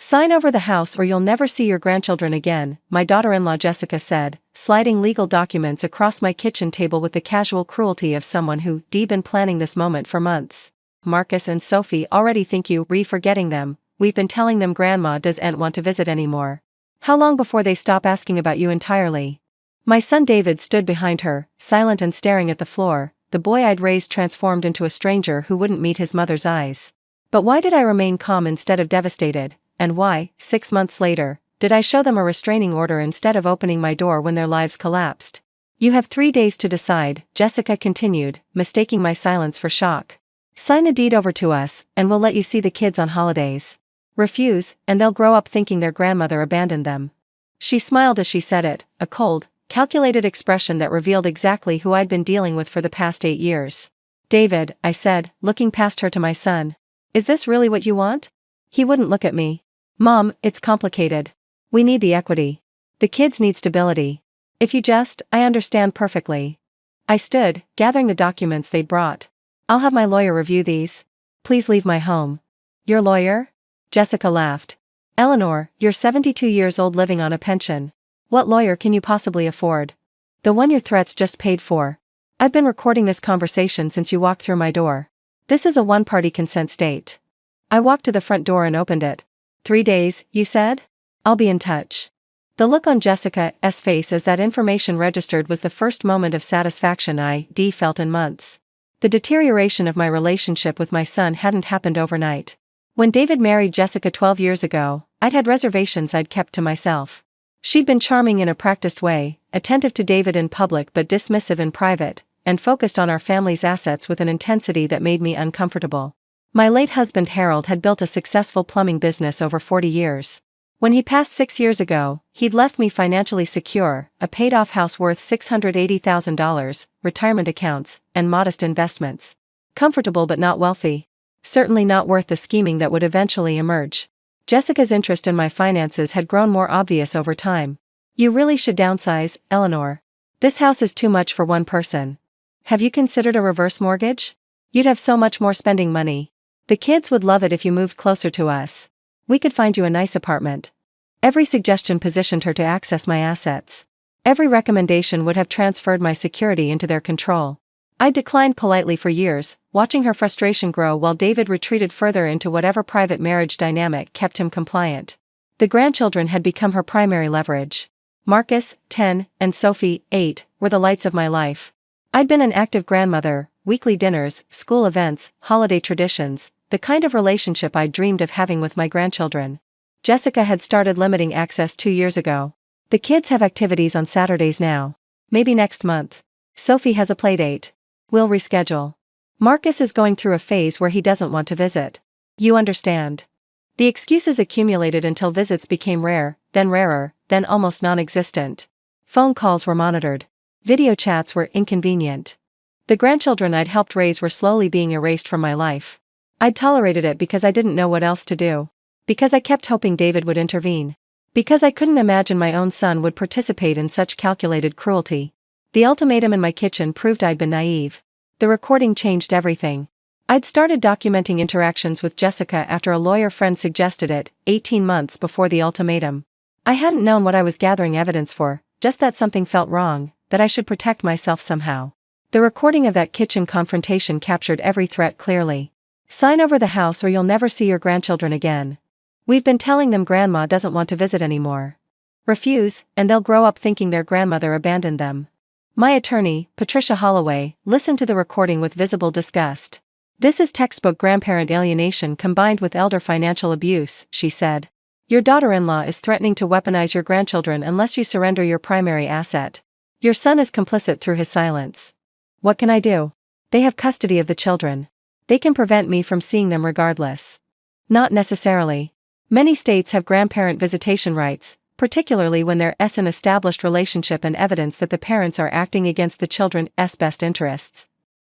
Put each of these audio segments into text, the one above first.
Sign over the house or you'll never see your grandchildren again, my daughter-in-law Jessica said, sliding legal documents across my kitchen table with the casual cruelty of someone who'd been planning this moment for months. Marcus and Sophie already think you're forgetting them. We've been telling them Grandma doesn't want to visit anymore. How long before they stop asking about you entirely? My son David stood behind her, silent and staring at the floor. The boy I'd raised transformed into a stranger who wouldn't meet his mother's eyes. But why did I remain calm instead of devastated? And why, 6 months later, did I show them a restraining order instead of opening my door when their lives collapsed? You have 3 days to decide, Jessica continued, mistaking my silence for shock. Sign the deed over to us, and we'll let you see the kids on holidays. Refuse, and they'll grow up thinking their grandmother abandoned them. She smiled as she said it, a cold, calculated expression that revealed exactly who I'd been dealing with for the past 8 years. David, I said, looking past her to my son. Is this really what you want? He wouldn't look at me. Mom, it's complicated. We need the equity. The kids need stability. If you just, I understand perfectly. I stood, gathering the documents they'd brought. I'll have my lawyer review these. Please leave my home. Your lawyer? Jessica laughed. Eleanor, you're 72 years old living on a pension. What lawyer can you possibly afford? The one your threats just paid for. I've been recording this conversation since you walked through my door. This is a one-party consent state. I walked to the front door and opened it. 3 days, you said? I'll be in touch. The look on Jessica's face as that information registered was the first moment of satisfaction I felt in months. The deterioration of my relationship with my son hadn't happened overnight. When David married Jessica 12 years ago, I'd had reservations I'd kept to myself. She'd been charming in a practiced way, attentive to David in public but dismissive in private, and focused on our family's assets with an intensity that made me uncomfortable. My late husband Harold had built a successful plumbing business over 40 years. When he passed 6 years ago, he'd left me financially secure, a paid-off house worth $680,000, retirement accounts, and modest investments. Comfortable but not wealthy. Certainly not worth the scheming that would eventually emerge. Jessica's interest in my finances had grown more obvious over time. You really should downsize, Eleanor. This house is too much for one person. Have you considered a reverse mortgage? You'd have so much more spending money. The kids would love it if you moved closer to us. We could find you a nice apartment. Every suggestion positioned her to access my assets. Every recommendation would have transferred my security into their control. I declined politely for years, watching her frustration grow while David retreated further into whatever private marriage dynamic kept him compliant. The grandchildren had become her primary leverage. Marcus, 10, and Sophie, 8, were the lights of my life. I'd been an active grandmother, weekly dinners, school events, holiday traditions, the kind of relationship I dreamed of having with my grandchildren. Jessica had started limiting access 2 years ago. The kids have activities on Saturdays now. Maybe next month. Sophie has a playdate. We'll reschedule. Marcus is going through a phase where he doesn't want to visit. You understand. The excuses accumulated until visits became rare, then rarer, then almost non-existent. Phone calls were monitored. Video chats were inconvenient. The grandchildren I'd helped raise were slowly being erased from my life. I'd tolerated it because I didn't know what else to do. Because I kept hoping David would intervene. Because I couldn't imagine my own son would participate in such calculated cruelty. The ultimatum in my kitchen proved I'd been naive. The recording changed everything. I'd started documenting interactions with Jessica after a lawyer friend suggested it, 18 months before the ultimatum. I hadn't known what I was gathering evidence for, just that something felt wrong, that I should protect myself somehow. The recording of that kitchen confrontation captured every threat clearly. Sign over the house or you'll never see your grandchildren again. We've been telling them Grandma doesn't want to visit anymore. Refuse, and they'll grow up thinking their grandmother abandoned them. My attorney, Patricia Holloway, listened to the recording with visible disgust. This is textbook grandparent alienation combined with elder financial abuse, she said. Your daughter-in-law is threatening to weaponize your grandchildren unless you surrender your primary asset. Your son is complicit through his silence. What can I do? They have custody of the children. They can prevent me from seeing them regardless. Not necessarily. Many states have grandparent visitation rights, particularly when there's an established relationship and evidence that the parents are acting against the children's best interests.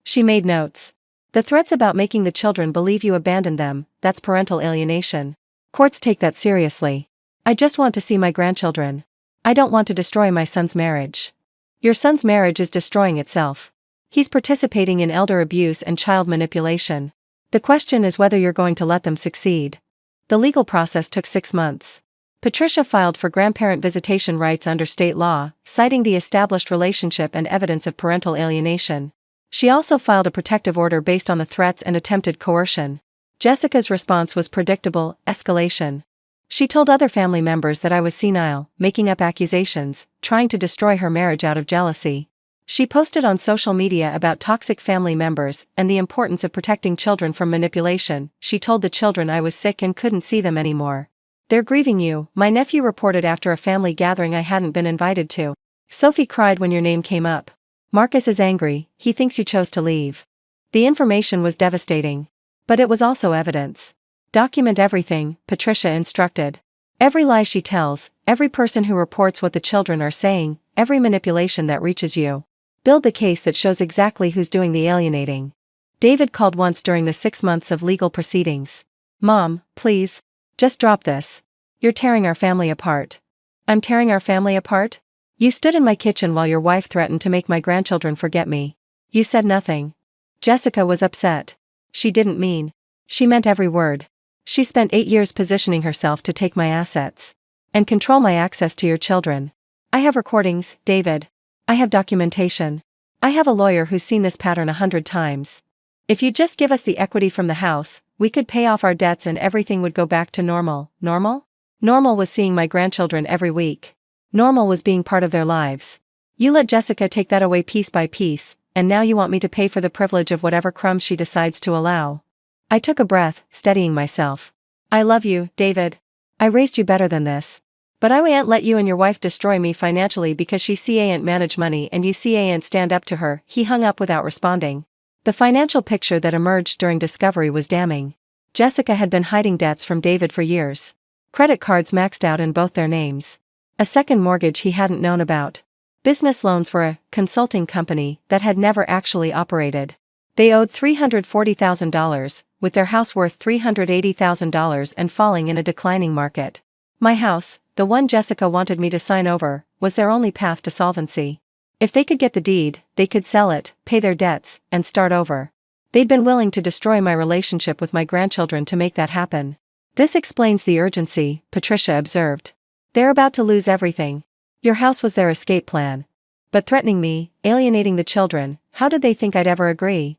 She made notes. The threats about making the children believe you abandoned them, that's parental alienation. Courts take that seriously. I just want to see my grandchildren. I don't want to destroy my son's marriage. Your son's marriage is destroying itself. He's participating in elder abuse and child manipulation. The question is whether you're going to let them succeed. The legal process took 6 months. Patricia filed for grandparent visitation rights under state law, citing the established relationship and evidence of parental alienation. She also filed a protective order based on the threats and attempted coercion. Jessica's response was predictable: escalation. She told other family members that I was senile, making up accusations, trying to destroy her marriage out of jealousy. She posted on social media about toxic family members and the importance of protecting children from manipulation. She told the children I was sick and couldn't see them anymore. "They're grieving you," my nephew reported after a family gathering I hadn't been invited to. "Sophie cried when your name came up. Marcus is angry, he thinks you chose to leave." The information was devastating. But it was also evidence. "Document everything," Patricia instructed. "Every lie she tells, every person who reports what the children are saying, every manipulation that reaches you. Build the case that shows exactly who's doing the alienating." David called once during the 6 months of legal proceedings. "Mom, please. Just drop this. You're tearing our family apart." "I'm tearing our family apart? You stood in my kitchen while your wife threatened to make my grandchildren forget me. You said nothing." Jessica was upset. She didn't mean. She meant every word. "She spent 8 years positioning herself to take my assets and control my access to your children. I have recordings, David. I have documentation. I have a lawyer who's seen this pattern 100 times. If you'd just give us the equity from the house, we could pay off our debts and everything would go back to normal." Normal? Normal was seeing my grandchildren every week. Normal was being part of their lives. You let Jessica take that away piece by piece, and now you want me to pay for the privilege of whatever crumbs she decides to allow. I took a breath, steadying myself. "I love you, David. I raised you better than this. But I ain't let you and your wife destroy me financially because she ain't manage money and you ain't stand up to her." He hung up without responding. The financial picture that emerged during discovery was damning. Jessica had been hiding debts from David for years. Credit cards maxed out in both their names. A second mortgage he hadn't known about. Business loans for a consulting company that had never actually operated. They owed $340,000, with their house worth $380,000 and falling in a declining market. My house, the one Jessica wanted me to sign over, was their only path to solvency. If they could get the deed, they could sell it, pay their debts, and start over. They'd been willing to destroy my relationship with my grandchildren to make that happen. "This explains the urgency," Patricia observed. "They're about to lose everything. Your house was their escape plan. But threatening me, alienating the children, how did they think I'd ever agree?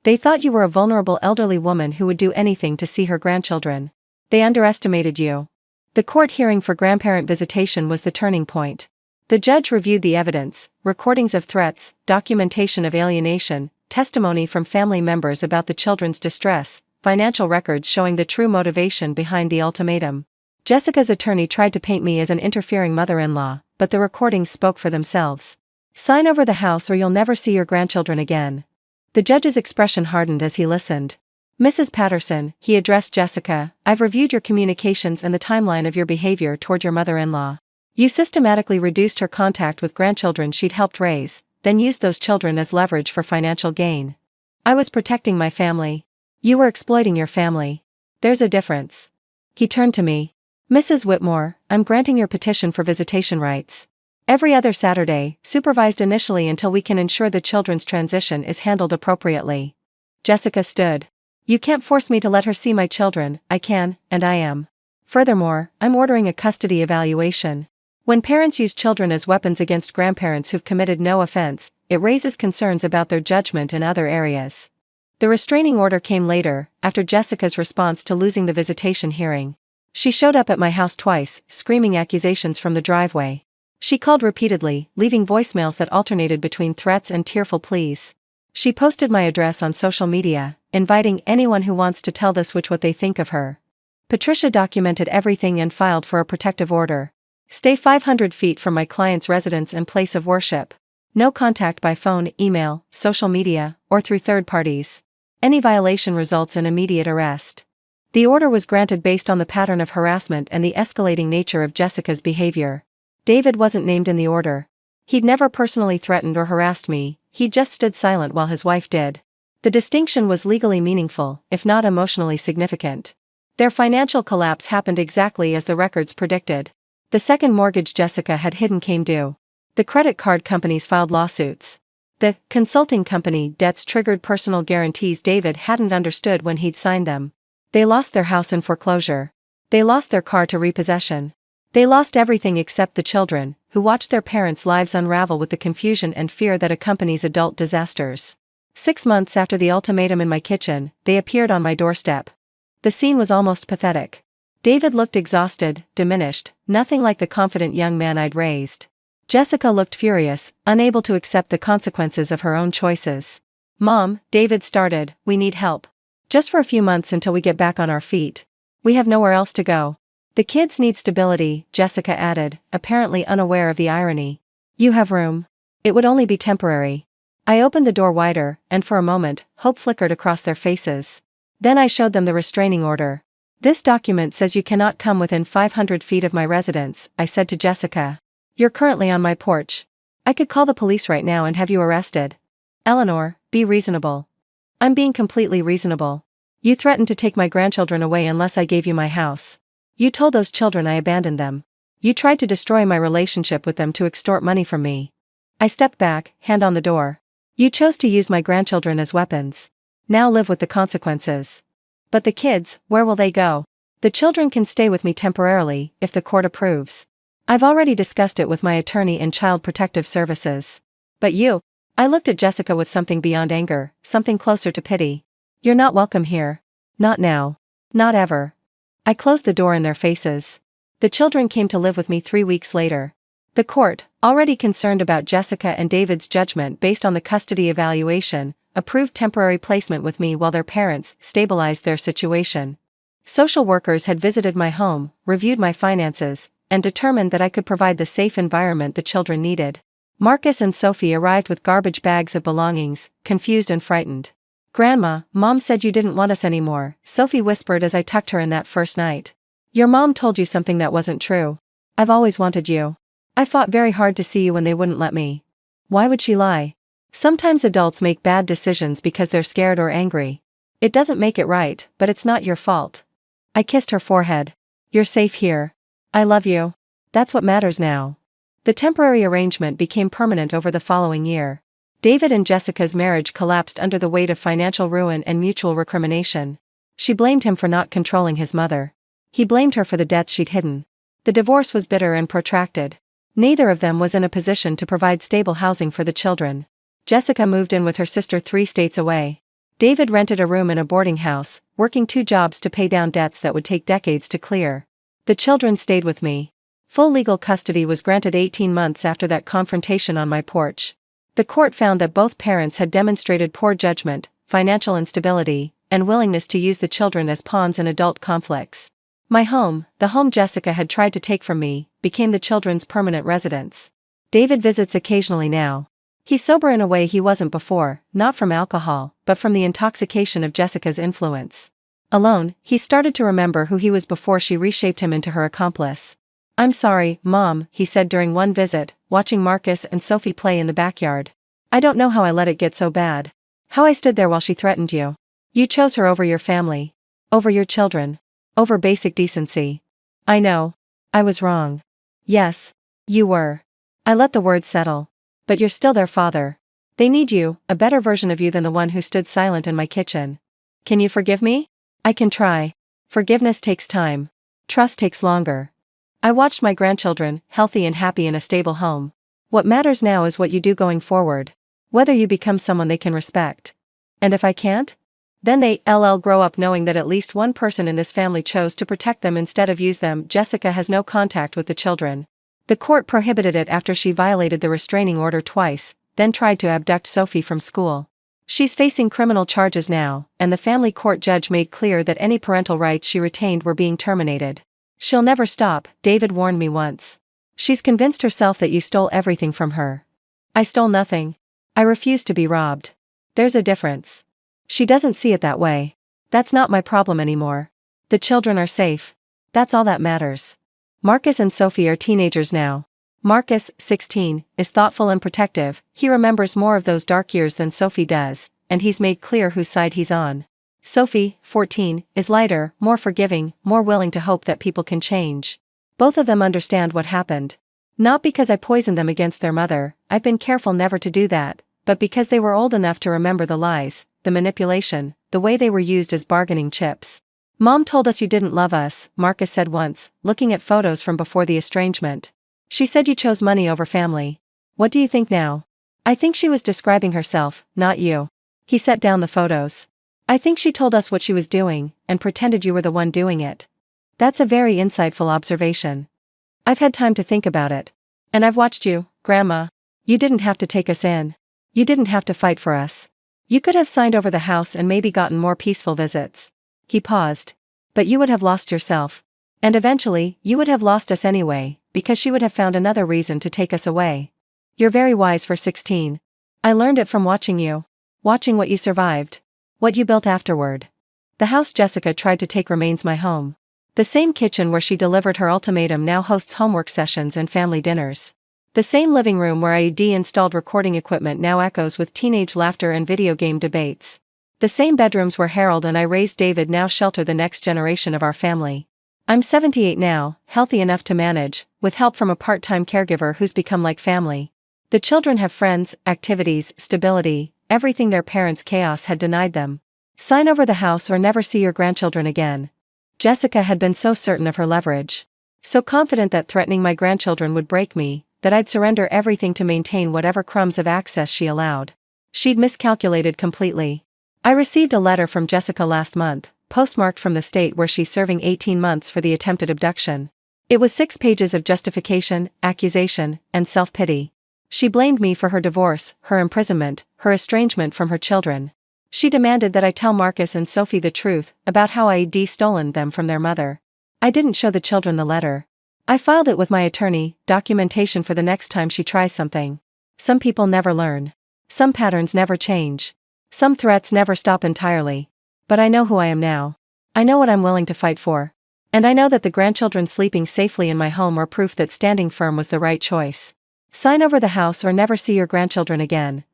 They thought you were a vulnerable elderly woman who would do anything to see her grandchildren. They underestimated you." The court hearing for grandparent visitation was the turning point. The judge reviewed the evidence: recordings of threats, documentation of alienation, testimony from family members about the children's distress, financial records showing the true motivation behind the ultimatum. Jessica's attorney tried to paint me as an interfering mother-in-law, but the recordings spoke for themselves. "Sign over the house or you'll never see your grandchildren again." The judge's expression hardened as he listened. "Mrs. Patterson," he addressed Jessica, "I've reviewed your communications and the timeline of your behavior toward your mother-in-law. You systematically reduced her contact with grandchildren she'd helped raise, then used those children as leverage for financial gain. I was protecting my family. You were exploiting your family. There's a difference." He turned to me. "Mrs. Whitmore, I'm granting your petition for visitation rights. Every other Saturday, supervised initially until we can ensure the children's transition is handled appropriately." Jessica stood. "You can't force me to let her see my children." "I can, and I am. Furthermore, I'm ordering a custody evaluation. When parents use children as weapons against grandparents who've committed no offense, it raises concerns about their judgment in other areas." The restraining order came later, after Jessica's response to losing the visitation hearing. She showed up at my house twice, screaming accusations from the driveway. She called repeatedly, leaving voicemails that alternated between threats and tearful pleas. She posted my address on social media, inviting anyone who wants to tell this witch what they think of her. Patricia documented everything and filed for a protective order. Stay 500 feet from my client's residence and place of worship. No contact by phone, email, social media, or through third parties. Any violation results in immediate arrest. The order was granted based on the pattern of harassment and the escalating nature of Jessica's behavior. David wasn't named in the order. He'd never personally threatened or harassed me, he just stood silent while his wife did. The distinction was legally meaningful, if not emotionally significant. Their financial collapse happened exactly as the records predicted. The second mortgage Jessica had hidden came due. The credit card companies filed lawsuits. The consulting company debts triggered personal guarantees David hadn't understood when he'd signed them. They lost their house in foreclosure. They lost their car to repossession. They lost everything except the children, who watched their parents' lives unravel with the confusion and fear that accompanies adult disasters. 6 months after the ultimatum in my kitchen, they appeared on my doorstep. The scene was almost pathetic. David looked exhausted, diminished, nothing like the confident young man I'd raised. Jessica looked furious, unable to accept the consequences of her own choices. "Mom," David started, "we need help. Just for a few months until we get back on our feet. We have nowhere else to go." "The kids need stability," Jessica added, apparently unaware of the irony. "You have room. It would only be temporary." I opened the door wider, and for a moment, hope flickered across their faces. Then I showed them the restraining order. "This document says you cannot come within 500 feet of my residence," I said to Jessica. "You're currently on my porch. I could call the police right now and have you arrested." "Eleanor, be reasonable." "I'm being completely reasonable. You threatened to take my grandchildren away unless I gave you my house. You told those children I abandoned them. You tried to destroy my relationship with them to extort money from me." I stepped back, hand on the door. "You chose to use my grandchildren as weapons. Now live with the consequences." "But the kids, where will they go?" "The children can stay with me temporarily, if the court approves. I've already discussed it with my attorney and Child Protective Services." "But you..." I looked at Jessica with something beyond anger, something closer to pity. "You're not welcome here. Not now. Not ever." I closed the door in their faces. The children came to live with me 3 weeks later. The court, already concerned about Jessica and David's judgment based on the custody evaluation, approved temporary placement with me while their parents stabilized their situation. Social workers had visited my home, reviewed my finances, and determined that I could provide the safe environment the children needed. Marcus and Sophie arrived with garbage bags of belongings, confused and frightened. "Grandma, Mom said you didn't want us anymore," Sophie whispered as I tucked her in that first night. "Your mom told you something that wasn't true. I've always wanted you. I fought very hard to see you when they wouldn't let me." Why would she lie? Sometimes adults make bad decisions because they're scared or angry. It doesn't make it right, but it's not your fault. I kissed her forehead. "You're safe here. I love you. That's what matters now." The temporary arrangement became permanent over the following year. David and Jessica's marriage collapsed under the weight of financial ruin and mutual recrimination. She blamed him for not controlling his mother. He blamed her for the debts she'd hidden. The divorce was bitter and protracted. Neither of them was in a position to provide stable housing for the children. Jessica moved in with her sister 3 states away. David rented a room in a boarding house, working 2 jobs to pay down debts that would take decades to clear. The children stayed with me. Full legal custody was granted 18 months after that confrontation on my porch. The court found that both parents had demonstrated poor judgment, financial instability, and willingness to use the children as pawns in adult conflicts. My home, the home Jessica had tried to take from me, became the children's permanent residence. David visits occasionally now. He's sober in a way he wasn't before, not from alcohol, but from the intoxication of Jessica's influence. Alone, he started to remember who he was before she reshaped him into her accomplice. "I'm sorry, Mom," he said during one visit, watching Marcus and Sophie play in the backyard. "I don't know how I let it get so bad. How I stood there while she threatened you. You chose her over your family. Over your children. Over basic decency. I know. I was wrong. Yes. You were. I let the words settle. But you're still their father. They need you, a better version of you than the one who stood silent in my kitchen. Can you forgive me?" "I can try. Forgiveness takes time. Trust takes longer." I watched my grandchildren, healthy and happy in a stable home. What matters now is what you do going forward. Whether you become someone they can respect. And if I can't? Then they'll grow up knowing that at least one person in this family chose to protect them instead of use them. Jessica has no contact with the children. The court prohibited it after she violated the restraining order twice, then tried to abduct Sophie from school. She's facing criminal charges now, and the family court judge made clear that any parental rights she retained were being terminated. "She'll never stop," David warned me once. "She's convinced herself that you stole everything from her." "I stole nothing. I refuse to be robbed. There's a difference." "She doesn't see it that way. That's not my problem anymore. The children are safe. That's all that matters." Marcus and Sophie are teenagers now. Marcus, 16, is thoughtful and protective. He remembers more of those dark years than Sophie does, and he's made clear whose side he's on. Sophie, 14, is lighter, more forgiving, more willing to hope that people can change. Both of them understand what happened. Not because I poisoned them against their mother, I've been careful never to do that, but because they were old enough to remember the lies, the manipulation, the way they were used as bargaining chips. Mom told us you didn't love us, Marcus said once, looking at photos from before the estrangement. She said you chose money over family. What do you think now? I think she was describing herself, not you. He set down the photos. I think she told us what she was doing, and pretended you were the one doing it. That's a very insightful observation. I've had time to think about it. And I've watched you, Grandma. You didn't have to take us in. You didn't have to fight for us. You could have signed over the house and maybe gotten more peaceful visits. He paused. But you would have lost yourself. And eventually, you would have lost us anyway, because she would have found another reason to take us away. You're very wise for 16. I learned it from watching you. Watching what you survived. What you built afterward. The house Jessica tried to take remains my home. The same kitchen where she delivered her ultimatum now hosts homework sessions and family dinners. The same living room where I de-installed recording equipment now echoes with teenage laughter and video game debates. The same bedrooms where Harold and I raised David now shelter the next generation of our family. I'm 78 now, healthy enough to manage, with help from a part-time caregiver who's become like family. The children have friends, activities, stability, everything their parents' chaos had denied them. Sign over the house or never see your grandchildren again. Jessica had been so certain of her leverage. So confident that threatening my grandchildren would break me, that I'd surrender everything to maintain whatever crumbs of access she allowed. She'd miscalculated completely. I received a letter from Jessica last month, postmarked from the state where she's serving 18 months for the attempted abduction. It was 6 pages of justification, accusation, and self-pity. She blamed me for her divorce, her imprisonment, her estrangement from her children. She demanded that I tell Marcus and Sophie the truth about how I'd stolen them from their mother. I didn't show the children the letter. I filed it with my attorney, documentation for the next time she tries something. Some people never learn. Some patterns never change. Some threats never stop entirely. But I know who I am now. I know what I'm willing to fight for. And I know that the grandchildren sleeping safely in my home are proof that standing firm was the right choice. Sign over the house or never see your grandchildren again.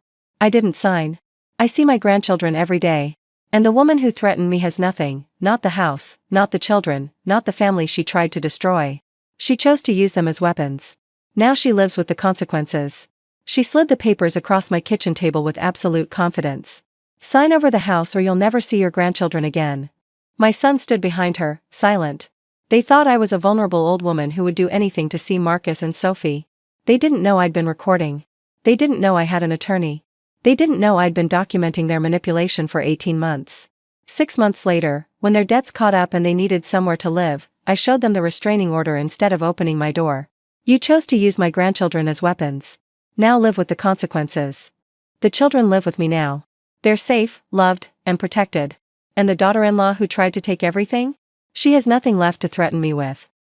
I didn't sign. I see my grandchildren every day. And the woman who threatened me has nothing, not the house, not the children, not the family she tried to destroy. She chose to use them as weapons. Now she lives with the consequences. She slid the papers across my kitchen table with absolute confidence. Sign over the house or you'll never see your grandchildren again. My son stood behind her, silent. They thought I was a vulnerable old woman who would do anything to see Marcus and Sophie. They didn't know I'd been recording. They didn't know I had an attorney. They didn't know I'd been documenting their manipulation for 18 months. 6 months later, when their debts caught up and they needed somewhere to live, I showed them the restraining order instead of opening my door. You chose to use my grandchildren as weapons. Now live with the consequences. The children live with me now. They're safe, loved, and protected. And the daughter-in-law who tried to take everything? She has nothing left to threaten me with.